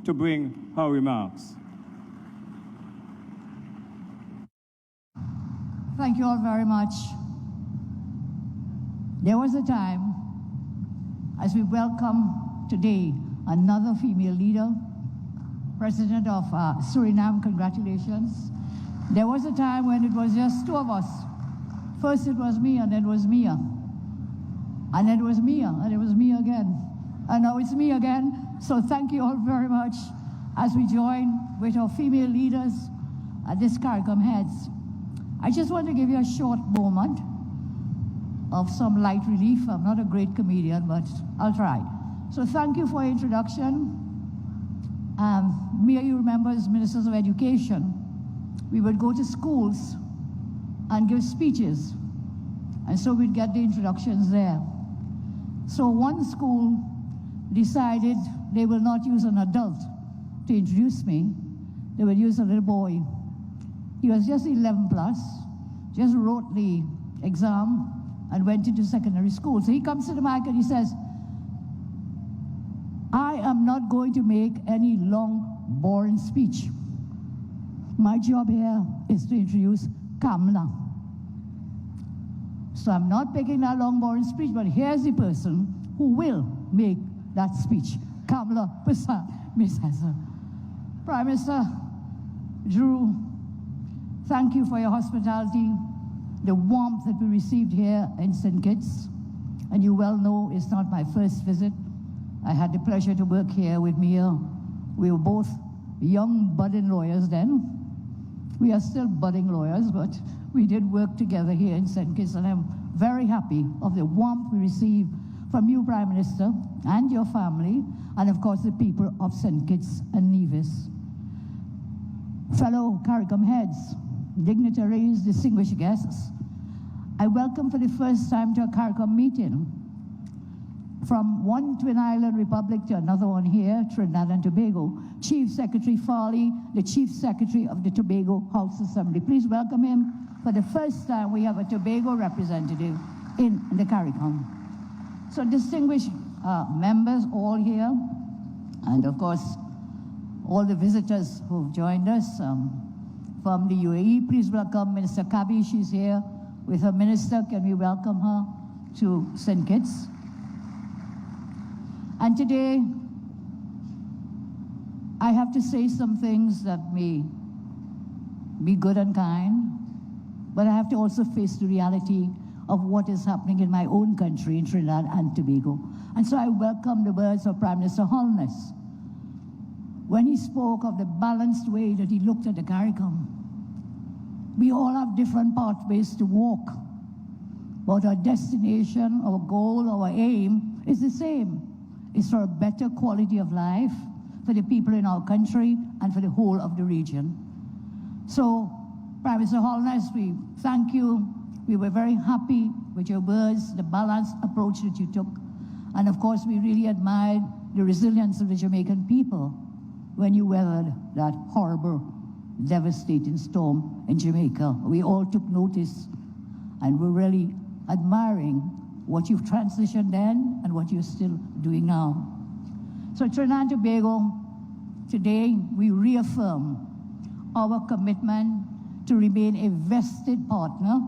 to bring her remarks. Thank you all very much. There was a time, as we welcome today another female leader, President of Suriname, congratulations. There was a time when it was just two of us. First it was me, and then it was Mia. And then it was Mia, and it was me again. And now it's me again. So thank you all very much as we join with our female leaders at this CARICOM heads. I just want to give you a short moment of some light relief. I'm not a great comedian, but I'll try. So thank you for your introduction. Mia, you remember, as Ministers of Education, we would go to schools and give speeches. And so we'd get the introductions there. So one school decided they will not use an adult to introduce me. They would use a little boy. He was just 11 plus, just wrote the exam and went into secondary school. So he comes to the mic and he says, I am not going to make any long, boring speech. My job here is to introduce Kamla. So I'm not making that long, boring speech, but here's the person who will make that speech. Kamla Persad-Bissessar. Prime Minister Drew, thank you for your hospitality, the warmth that we received here in St. Kitts. And you well know it's not my first visit. I had the pleasure to work here with Mia. We were both young budding lawyers then. We are still budding lawyers, but we did work together here in St. Kitts, and I'm very happy of the warmth we receive from you, Prime Minister, and your family, and of course the people of St. Kitts and Nevis. Fellow CARICOM heads, dignitaries, distinguished guests, I welcome for the first time to a CARICOM meeting from one Twin Island Republic to another one here, Trinidad and Tobago, Chief Secretary Farley, the Chief Secretary of the Tobago House Assembly. Please welcome him. For the first time, we have a Tobago representative in the CARICOM. So distinguished members all here, and of course, all the visitors who've joined us from the UAE, please welcome Minister Kabi. She's here with her minister. Can we welcome her to St. Kitts? And today, I have to say some things that may be good and kind, but I have to also face the reality of what is happening in my own country, in Trinidad and Tobago. And so I welcome the words of Prime Minister Holness when he spoke of the balanced way that he looked at the CARICOM. We all have different pathways to walk, but our destination, our goal, our aim is the same. It's for a better quality of life for the people in our country and for the whole of the region. So, Prime Minister Holness, we thank you. We were very happy with your words, the balanced approach that you took. And of course, we really admired the resilience of the Jamaican people when you weathered that horrible, devastating storm in Jamaica. We all took notice, and we're really admiring what you've transitioned then and what you're still doing now. So Trinidad and Tobago, today we reaffirm our commitment to remain a vested partner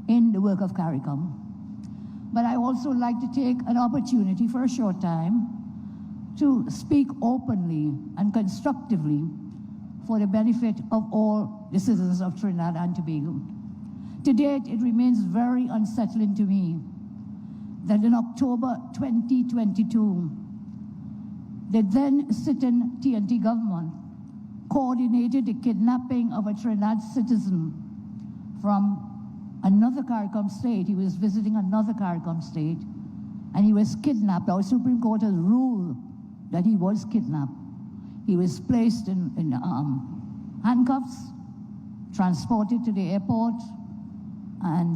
in the work of CARICOM. But I also like to take an opportunity for a short time to speak openly and constructively for the benefit of all the citizens of Trinidad and Tobago. To date, it remains very unsettling to me that in October 2022, the then sitting TNT government coordinated the kidnapping of a Trinidad citizen from another CARICOM state. He was visiting another CARICOM state, and he was kidnapped. Our Supreme Court has ruled that he was kidnapped. He was placed in handcuffs, transported to the airport, and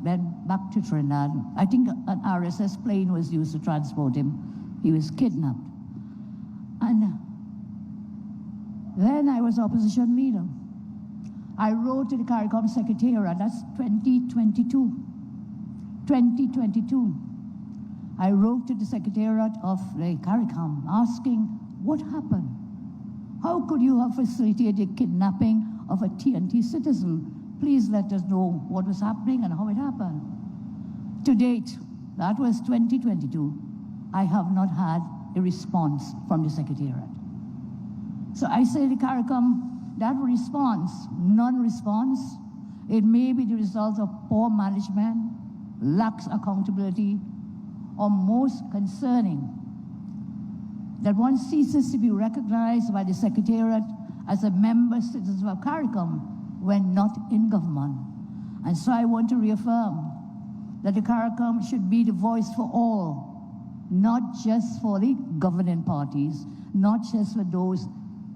then back to Trinidad. I think an RSS plane was used to transport him. He was kidnapped. And then I was opposition leader. I wrote to the CARICOM Secretariat, that's 2022. 2022. I wrote to the Secretariat of the CARICOM asking what happened. How could you have facilitated kidnapping of a TNT citizen? Please let us know what was happening and how it happened. To date, that was 2022, I have not had a response from the Secretariat. So I say to CARICOM, that response, non-response, it may be the result of poor management, lax accountability, or most concerning, that one ceases to be recognized by the Secretariat as a member citizen of CARICOM when not in government. And so I want to reaffirm that the CARICOM should be the voice for all, not just for the governing parties, not just for those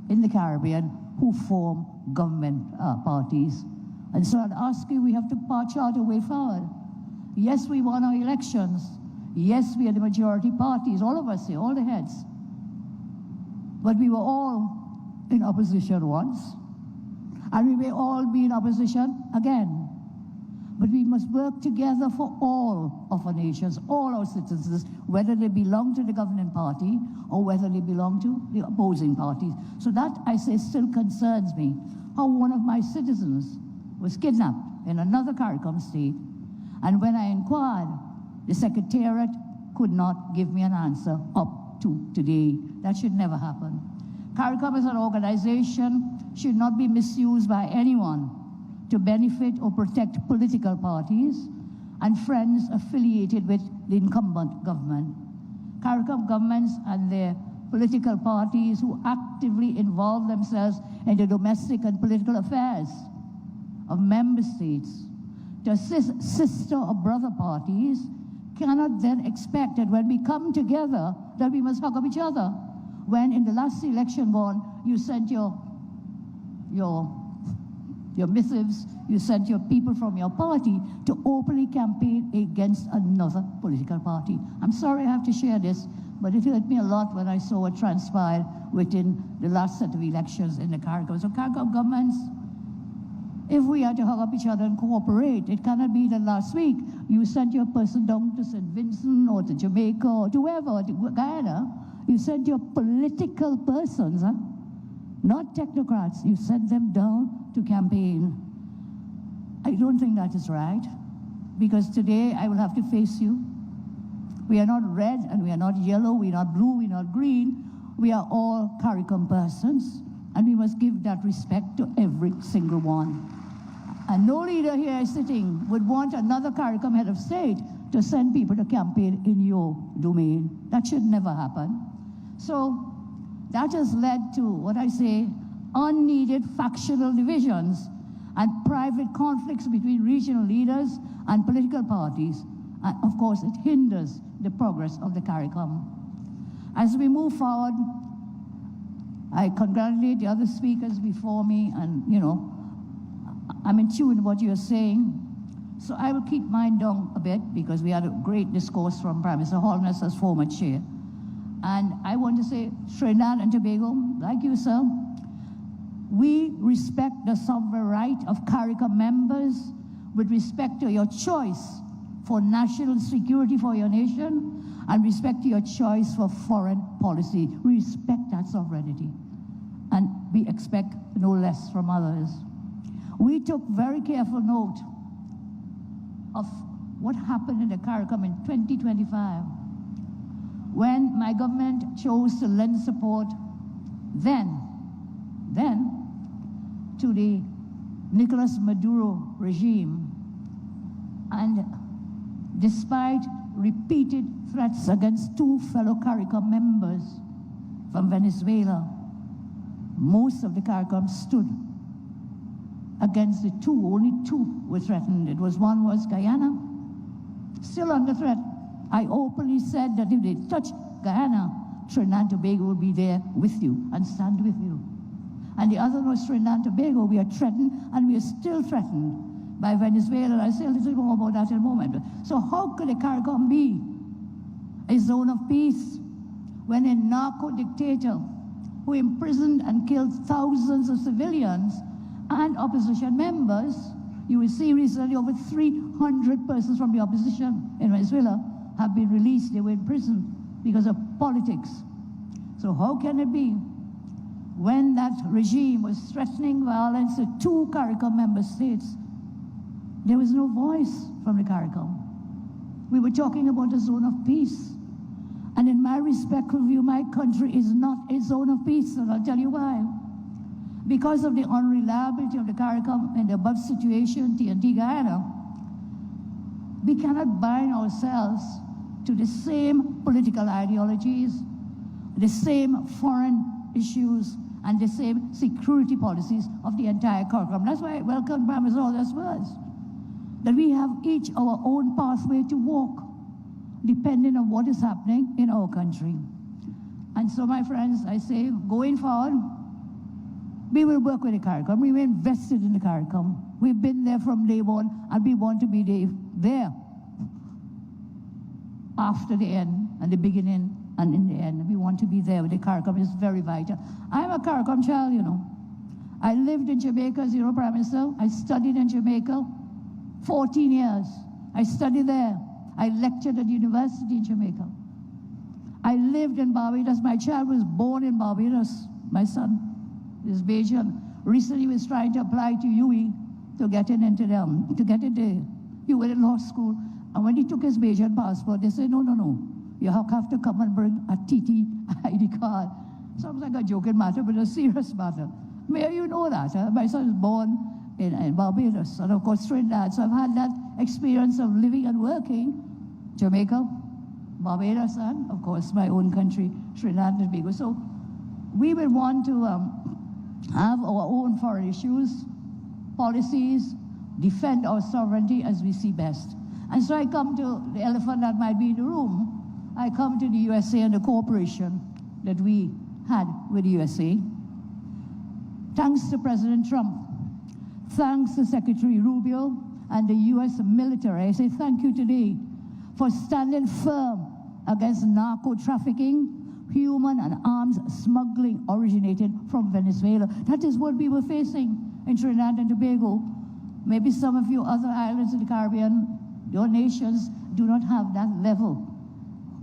in the Caribbean who form government parties. And so I'd ask you, we have to chart a way forward. Yes, we won our elections. Yes, we are the majority parties, all of us here, all the heads. But we were all in opposition once, and we may all be in opposition again. But we must work together for all of our nations, all our citizens, whether they belong to the governing party or whether they belong to the opposing parties. So that, I say, still concerns me. How one of my citizens was kidnapped in another CARICOM state, and when I inquired, the Secretariat could not give me an answer up to today. That should never happen. CARICOM as an organization should not be misused by anyone to benefit or protect political parties and friends affiliated with the incumbent government. CARICOM governments and their political parties who actively involve themselves in the domestic and political affairs of member states to assist sister or brother parties cannot then expect that when we come together that we must hug up each other. When in the last election you sent your missives, you sent your people from your party to openly campaign against another political party. I'm sorry I have to share this, but it hurt me a lot when I saw what transpired within the last set of elections in the CARICOM. So CARICOM governments, if we are to hug up each other and cooperate, it cannot be that last week you sent your person down to St. Vincent or to Jamaica or to wherever, or to Guyana. You sent your political persons, not technocrats. You sent them down to campaign. I don't think that is right, because today I will have to face you. We are not red and we are not yellow, we are not blue, we are not green. We are all CARICOM persons, and we must give that respect to every single one. And no leader here sitting would want another CARICOM head of state to send people to campaign in your domain. That should never happen. So that has led to what I say, unneeded factional divisions and private conflicts between regional leaders and political parties. And of course, it hinders the progress of the CARICOM. As we move forward, I congratulate the other speakers before me, and I'm in tune with what you're saying. So I will keep mine down a bit, because we had a great discourse from Prime Minister Holness as former chair. And I want to say, Trinidad and Tobago, like you, sir, we respect the sovereign right of CARICOM members with respect to your choice for national security for your nation and respect to your choice for foreign policy. We respect that sovereignty, and we expect no less from others. We took very careful note of what happened in the CARICOM in 2025, when my government chose to lend support then to the Nicolas Maduro regime. And despite repeated threats against two fellow CARICOM members from Venezuela, most of the CARICOM stood against the two. Only two were threatened. One was Guyana, still under threat. I openly said that if they touch Guyana, Trinidad and Tobago will be there with you and stand with you. And the other was Trinidad and Tobago. We are threatened, and we are still threatened by Venezuela. I'll say a little more about that in a moment. So how could the CARICOM be a zone of peace when a narco dictator who imprisoned and killed thousands of civilians and opposition members? You will see recently over 300 persons from the opposition in Venezuela have been released. They were in prison because of politics. So how can it be when that regime was threatening violence to 2 CARICOM member states, there was no voice from the CARICOM. We were talking about a zone of peace. And in my respectful view, my country is not a zone of peace, and I'll tell you why. Because of the unreliability of the CARICOM in the above situation, TNT Guyana, we cannot bind ourselves to the same political ideologies, the same foreign issues, and the same security policies of the entire CARICOM. That's why I welcome Prime Minister all those words, that we have each our own pathway to walk, depending on what is happening in our country. And so, my friends, I say, going forward, we will work with the CARICOM. We were invested in the CARICOM. We've been there from day one, and we want to be there after the end and the beginning and in the end. We want to be there with the CARICOM. It's very vital. I'm a CARICOM child, you know. I lived in Jamaica, as you know, Prime Minister. I studied in Jamaica 14 years. I studied there. I lectured at the university in Jamaica. I lived in Barbados. My child was born in Barbados. My son is Bajan. Recently, he was trying to apply to UE to get into UA Law School. And when he took his Bajan passport, they said, no. You have to come and bring a TT ID card. Sounds like a joking matter, but a serious matter. May you know that. My son is born in Barbados, and of course Trinidad. So I've had that experience of living and working, Jamaica, Barbados, and of course my own country, Trinidad and Tobago. So we will want to have our own foreign issues, policies, defend our sovereignty as we see best. And so I come to the elephant that might be in the room. I come to the USA and the cooperation that we had with the USA. Thanks to President Trump, thanks to Secretary Rubio and the US military, I say thank you today for standing firm against narco-trafficking, human and arms smuggling originated from Venezuela. That is what we were facing in Trinidad and Tobago. Maybe some of you other islands in the Caribbean, your nations do not have that level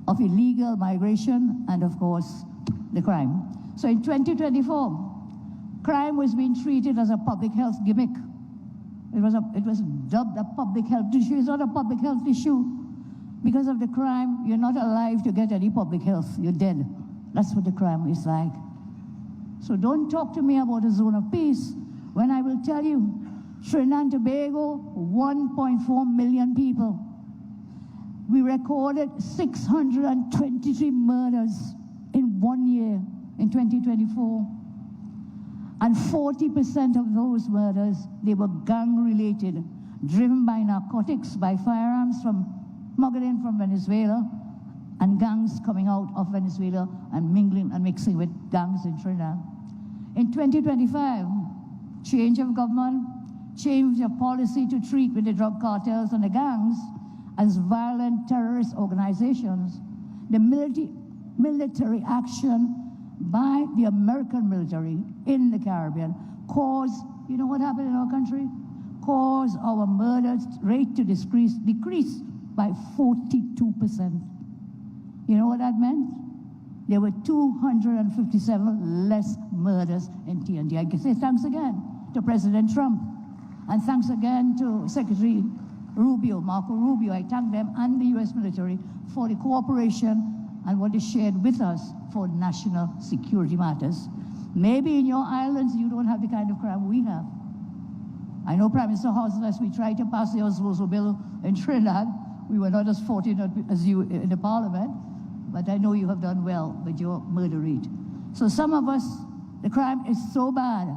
of illegal migration and, of course, the crime. So in 2024, crime was being treated as a public health gimmick. It was dubbed a public health issue. It's not a public health issue. Because of the crime, you're not alive to get any public health. You're dead. That's what the crime is like. So don't talk to me about a zone of peace when I will tell you, Trinidad and Tobago, 1.4 million people. We recorded 623 murders in 1 year, in 2024. And 40% of those murders, they were gang-related, driven by narcotics, by firearms from smuggling from Venezuela, and gangs coming out of Venezuela and mingling and mixing with gangs in Trinidad. In 2025, change of government, change of policy to treat with the drug cartels and the gangs as violent terrorist organizations. The military action by the American military in the Caribbean caused, you know what happened in our country? Caused our murder rate to decrease by 42%. You know what that meant? There were 257 less murders in TNT. I can say thanks again to President Trump, and thanks again to Secretary Rubio, Marco Rubio. I thank them and the US military for the cooperation and what they shared with us for national security matters. Maybe in your islands you don't have the kind of crime we have. I know Prime Minister Housen, as we tried to pass the Oswald bill in Trinidad, we were not as fortunate as you in the parliament, but I know you have done well with your murder rate. So some of us, the crime is so bad,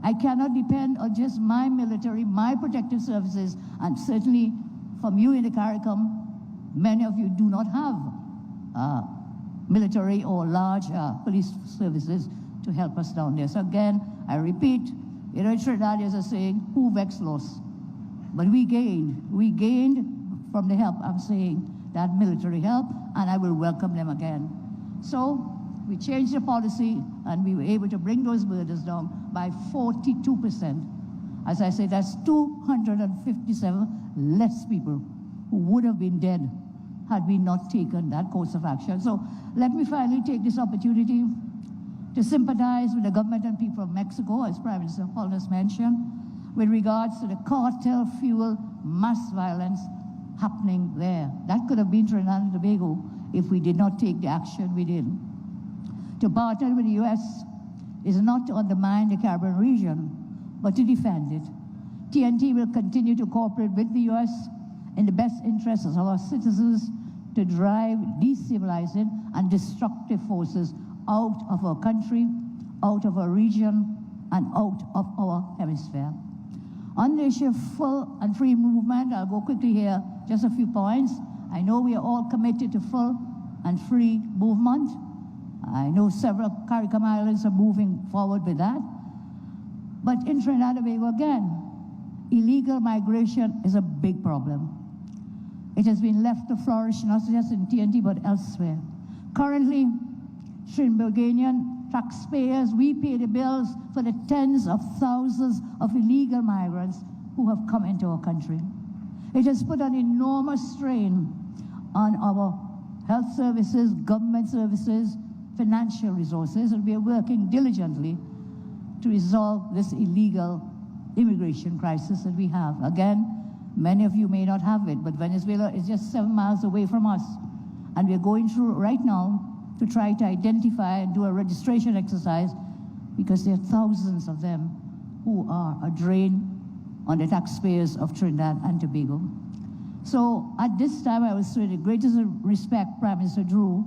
I cannot depend on just my military, my protective services, and certainly from you in the CARICOM, many of you do not have military or large police services to help us down there. So again, I repeat, you know, Trinidadians are saying, who vexed lost? But we gained from the help, I'm saying, that military help, and I will welcome them again. So we changed the policy, and we were able to bring those murders down by 42%. As I say, that's 257 less people who would have been dead had we not taken that course of action. So let me finally take this opportunity to sympathize with the government and people of Mexico, as Prime Minister Holness mentioned, with regards to the cartel-fueled mass violence happening there. That could have been Trinidad and Tobago if we did not take the action we did. To partner with the U.S. is not to undermine the Caribbean region, but to defend it. TNT will continue to cooperate with the U.S. in the best interests of our citizens to drive destabilizing and destructive forces out of our country, out of our region, and out of our hemisphere. On the issue of full and free movement, I'll go quickly here, just a few points. I know we are all committed to full and free movement. I know several CARICOM islands are moving forward with that. But in Trinidad and Tobago, again, illegal migration is a big problem. It has been left to flourish not just in TNT but elsewhere. Currently, Trinbagonian taxpayers, we pay the bills for the tens of thousands of illegal migrants who have come into our country. It has put an enormous strain on our health services, government services, financial resources, and we are working diligently to resolve this illegal immigration crisis that we have. Again, many of you may not have it, but Venezuela is just 7 miles away from us. And we're going through right now to try to identify and do a registration exercise because there are thousands of them who are a drain on the taxpayers of Trinidad and Tobago. So at this time, I will say with the greatest respect, Prime Minister Drew,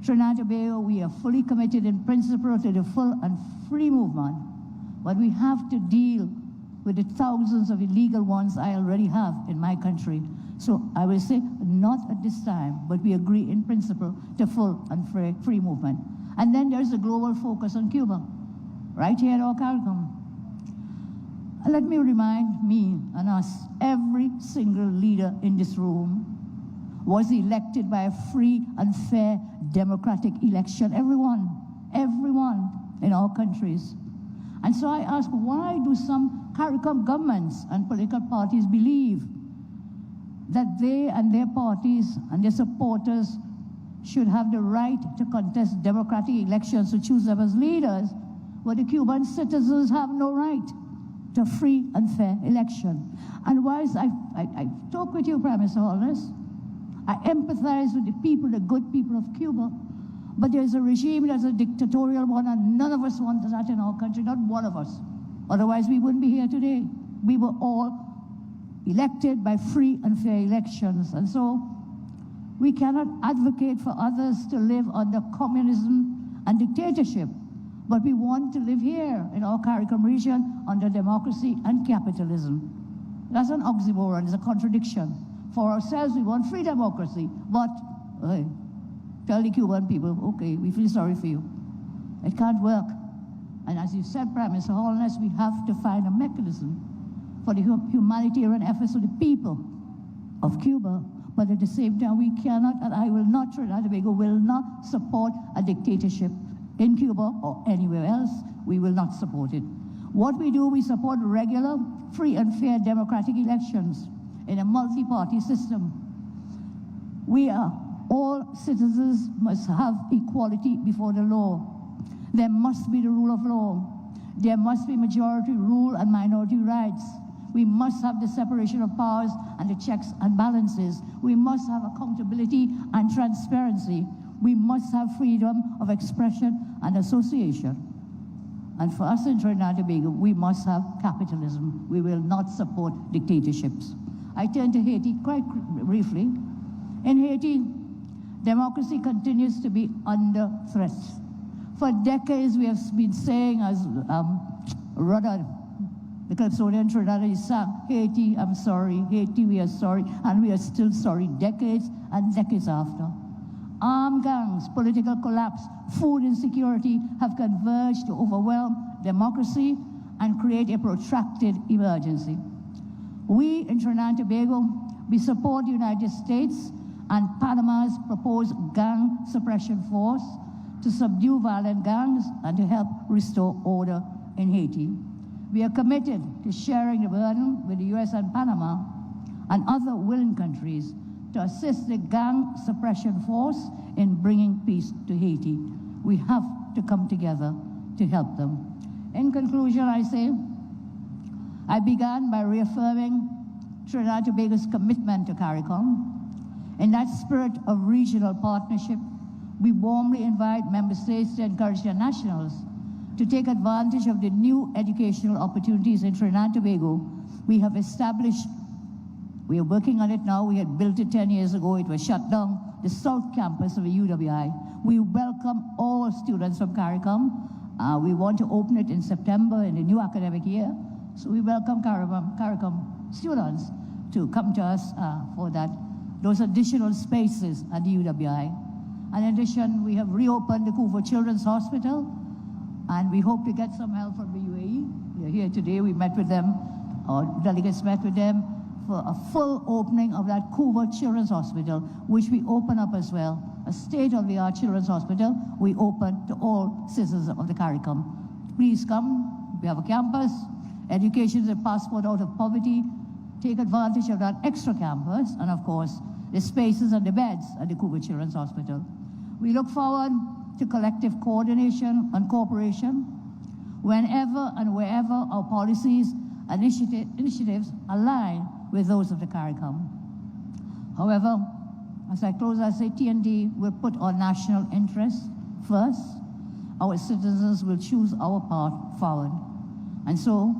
Trinidad and Tobago, we are fully committed in principle to the full and free movement, but we have to deal with the thousands of illegal ones I already have in my country. So I will say, not at this time, but we agree in principle to full and free movement. And then there's a global focus on Cuba, right here at our CARICOM. And let me remind me and us, every single leader in this room was elected by a free and fair democratic election. Everyone in our countries. And so I ask, why do some CARICOM governments and political parties believe that they and their parties and their supporters should have the right to contest democratic elections to choose them as leaders, but the Cuban citizens have no right to free and fair election? And whilst I talk with you, Prime Minister Holness, I empathize with the people, the good people of Cuba, but there's a regime that's a dictatorial one, and none of us want that in our country, not one of us. Otherwise, we wouldn't be here today. We were all elected by free and fair elections. And so we cannot advocate for others to live under communism and dictatorship, but we want to live here in our CARICOM region under democracy and capitalism. That's an oxymoron, it's a contradiction. For ourselves, we want free democracy, but tell the Cuban people, okay, we feel sorry for you. It can't work. And as you said, Prime Minister Holness, we have to find a mechanism for the humanitarian efforts of the people of Cuba, but at the same time, we cannot, and I will not, Trinidad and Tobago will not support a dictatorship in Cuba or anywhere else. We will not support it. What we do, we support regular, free and fair democratic elections in a multi-party system. All citizens must have equality before the law. There must be the rule of law. There must be majority rule and minority rights. We must have the separation of powers and the checks and balances. We must have accountability and transparency. We must have freedom of expression and association. And for us in Trinidad and Tobago, we must have capitalism. We will not support dictatorships. I turn to Haiti quite briefly. In Haiti, democracy continues to be under threat. For decades, we have been saying, as Rudder, the Calypsonian Trinidad, he sang, Haiti, I'm sorry, Haiti, we are sorry, and we are still sorry, decades and decades after. Armed gangs, political collapse, food insecurity have converged to overwhelm democracy and create a protracted emergency. We in Trinidad and Tobago, we support the United States and Panama's proposed gang suppression force to subdue violent gangs and to help restore order in Haiti. We are committed to sharing the burden with the US and Panama and other willing countries to assist the gang suppression force in bringing peace to Haiti. We have to come together to help them. In conclusion, I say, I began by reaffirming Trinidad and Tobago's commitment to CARICOM. In that spirit of regional partnership, we warmly invite member states to encourage their nationals to take advantage of the new educational opportunities in Trinidad and Tobago. We have established, we are working on it now, we had built it 10 years ago, it was shut down, the South Campus of the UWI. We welcome all students from CARICOM. We want to open it in September in the new academic year. So we welcome CARICOM students to come to us for those additional spaces at the UWI. And in addition, we have reopened the Cuba Children's Hospital, and we hope to get some help from the UAE. They're here today, we met with them, our delegates met with them for a full opening of that Cuba Children's Hospital, which we open up as well. A state-of-the-art children's hospital, we open to all citizens of the CARICOM. Please come, we have a campus, education is a passport out of poverty. Take advantage of that extra campus, and of course, the spaces and the beds at the Cuba Children's Hospital. We look forward to collective coordination and cooperation whenever and wherever our policies and initiatives align with those of the CARICOM. However, as I close, I say TND will put our national interests first. Our citizens will choose our path forward. And so,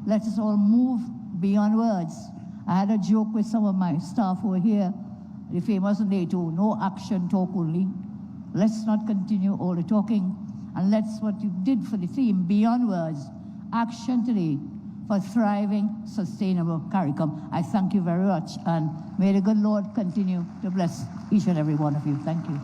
let us all move beyond words. I had a joke with some of my staff who were here, the famous NATO, no action, talk only. Let's not continue all the talking, and let's what you did for the theme, beyond words, action today for thriving, sustainable CARICOM. I thank you very much, and may the good Lord continue to bless each and every one of you. Thank you.